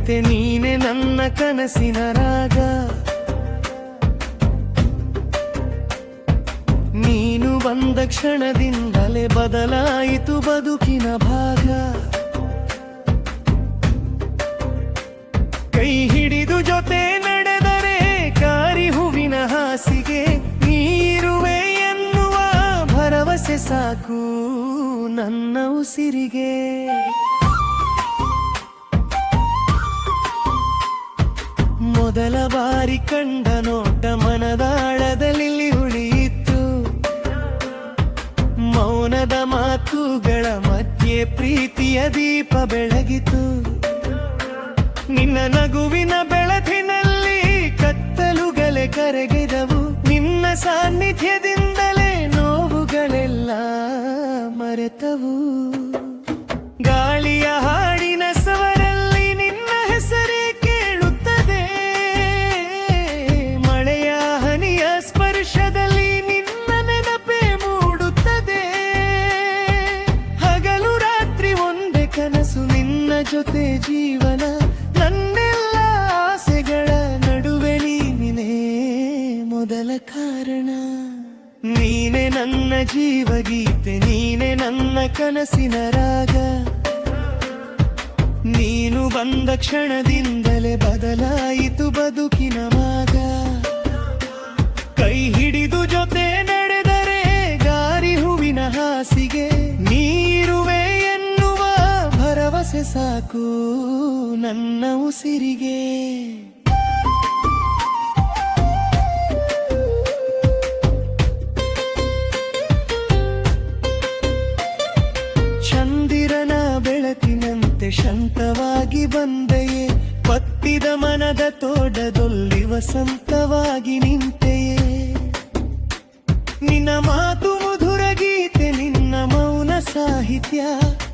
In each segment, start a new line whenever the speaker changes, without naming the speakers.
ಗೀತೆ ನೀನೆ ನನ್ನ ಕನಸಿನ ರಾಗ. ನೀನು ಬಂದ ಕ್ಷಣದಿಂದಲೇ ಬದಲಾಯಿತು ಬದುಕಿನ ಭಾಗ. ಕೈ ಹಿಡಿದು ಜೊತೆ ನಡೆದರೆ ಕಾರಿ ಹೂವಿನ ಹಾಸಿಗೆ. ನೀರುವೆ ಎನ್ನುವ ಭರವಸೆ ಸಾಕು ನನ್ನ ಉಸಿರಿಗೆ. ಮೊದಲ ಬಾರಿ ಕಂಡ ನೋಟ ಮನದಾಳದಲ್ಲಿ ಉಳಿಯಿತು. ಮೌನದ ಮಾತುಗಳ ಮಧ್ಯೆ ಪ್ರೀತಿಯ ದೀಪ ಬೆಳಗಿತು. ನಿನ್ನ ನಗುವಿನ ಬೆಳಕಿನಲ್ಲಿ ಕತ್ತಲುಗಳೇ ಕರಗಿದವು. ನಿನ್ನ ಸಾನ್ನಿಧ್ಯದಿಂದಲೇ ನೋವುಗಳೆಲ್ಲ ಮರೆತವು. ಗಾಳಿಯ ಹಾಡಿನ ಸ್ವರದಲ್ಲಿ ನಿನ್ನ ಹೆಸರೇ ಕೇಳುತ್ತದೆ. ಮಳೆಯ ಹನಿಯ ಸ್ಪರ್ಶದಲ್ಲಿ ನಿನ್ನ ನೆನಪೇ ಮೂಡುತ್ತದೆ. ಹಗಲು ರಾತ್ರಿ ಒಂದೇ ಕನಸು ನಿನ್ನ ಜೊತೆ ಜೀವನ. ನನ್ನೆಲ್ಲ ಆಸೆಗಳ ನಡುವೆ ನೀನೇ ಮೊದಲ ಕಾರಣ. ನೀನೆ ನನ್ನ ಜೀವಗೀತೆ, ನೀನೆ ನನ್ನ ಕನಸಿನ ರಾಗ. ನೀನು ಬಂದ ಕ್ಷಣದಿಂದಲೇ ಬದಲಾಯಿತು ಬದುಕಿನ ಮಾರ್ಗ. ಕೈ ಹಿಡಿದು ಜೊತೆ ನಡೆದರೆ ಗಾರಿ ಹೂವಿನ ಹಾಸಿಗೆ. ನೀರುವೆ ಎನ್ನುವ ಭರವಸೆ ಸಾಕು ನನ್ನ ಉಸಿರಿಗೆ. ಚಂದಿರನ ಬೆಳಕಿನಂತೆ ಶಾಂತವಾಗಿ ಬಂದೆಯೇ. ಪತ್ತಿದ ಮನದ ತೋಟದಲ್ಲಿ ವಸಂತವಾಗಿ ನಿಂತೆಯೇ. ನಿನ್ನ ಮಾತು ಮಧುರ ಗೀತೆ, ನಿನ್ನ ಮೌನ ಸಾಹಿತ್ಯ.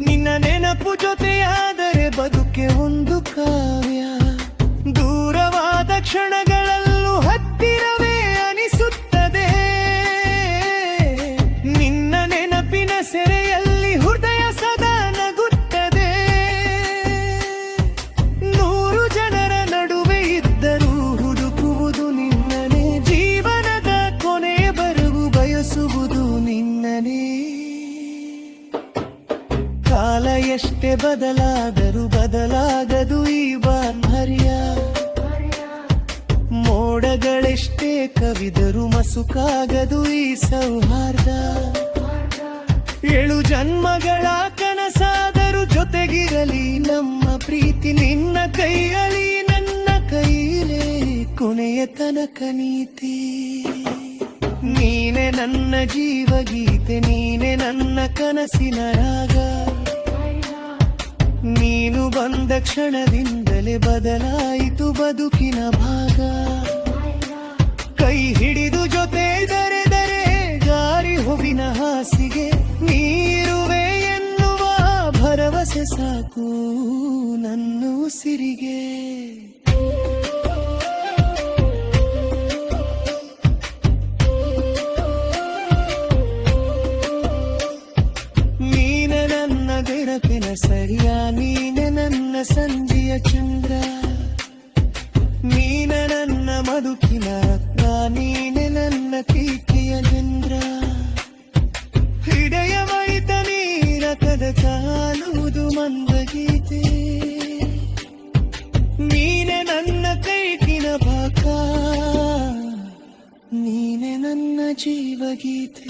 ನಿನ್ನ ನೆನಪು ಜೊತೆಯಾದರೆ ಬದುಕೆ ಒಂದು ಕಾವ್ಯ. ದೂರವಾದ ಕ್ಷಣಗಳಲ್ಲೂ ಹತ್ತಿರವೇ ಅನಿಸುತ್ತದೆ. ನಿನ್ನ ನೆನಪಿನ ಸೆರೆಯಲ್ಲಿ ಹೃದಯ ಸದಾ ನಗುತ್ತದೆ. 100 ಜನರ ನಡುವೆ ಇದ್ದರೂ ಹುಡುಕುವುದು ನಿನ್ನನೇ. ಜೀವನದ ಕೊನೆಯವರೆಗೂ ಬಯಸುವುದು ನಿನ್ನನೇ. ಕಾಲ ಎಷ್ಟೇ ಬದಲಾದರೂ ಬದಲಾಗದು ಈ ಬಾಂಧವ್ಯ. ಮೋಡಗಳೆಷ್ಟೇ ಕವಿದರೂ ಮಸುಕಾಗದು ಈ ಸೌಹಾರ್ದ. 7 ಜನ್ಮಗಳ ಕನಸಾದರೂ ಜೊತೆಗಿರಲಿ ನಮ್ಮ ಪ್ರೀತಿ. ನಿನ್ನ ಕೈಯಲ್ಲಿ ನನ್ನ ಕೈಲೇ ಕೊನೆಯ ತನಕ ನೀತಿ. ನೀನೆ ನನ್ನ ಜೀವಗೀತೆ, ನೀನೆ ನನ್ನ ಕನಸಿನ ರಾಗ. ನೀನು ಬಂದ ಕ್ಷಣದಿಂದಲೇ ಬದಲಾಯಿತು ಬದುಕಿನ ಭಾಗ. ಕೈ ಹಿಡಿದು ಜೊತೆ ದರೆದರೆ ಗಾರಿ ಹೂವಿನ ಹಾಸಿಗೆ. ನೀರುವೆ ಎನ್ನುವ ಭರವಸೆ ಸಾಕು ನನ್ನ ಉಸಿರಿಗೆ. ನೀನೆ ನನ್ನ ಬೆಳಕಿನ ಸರಿಯ, ನೀನೆ ನನ್ನ ಸಂಜೆಯ ಚಂದ್ರ. ನೀನೆ ನನ್ನ ಬದುಕಿನ ರತ್ನ, ನೀನೆ ನನ್ನ ಪ್ರೀತಿಯ ಚಂದ್ರ. ಹೃದಯ ಮೈತ ನೀರಕದ ಕಾಲುವುದು ಮಂದಗೀತೆ. ನೀನೆ ನನ್ನ ಕೈಕಿನ ಭಾಗ, ನೀನೆ ನನ್ನ ಜೀವಗೀತೆ.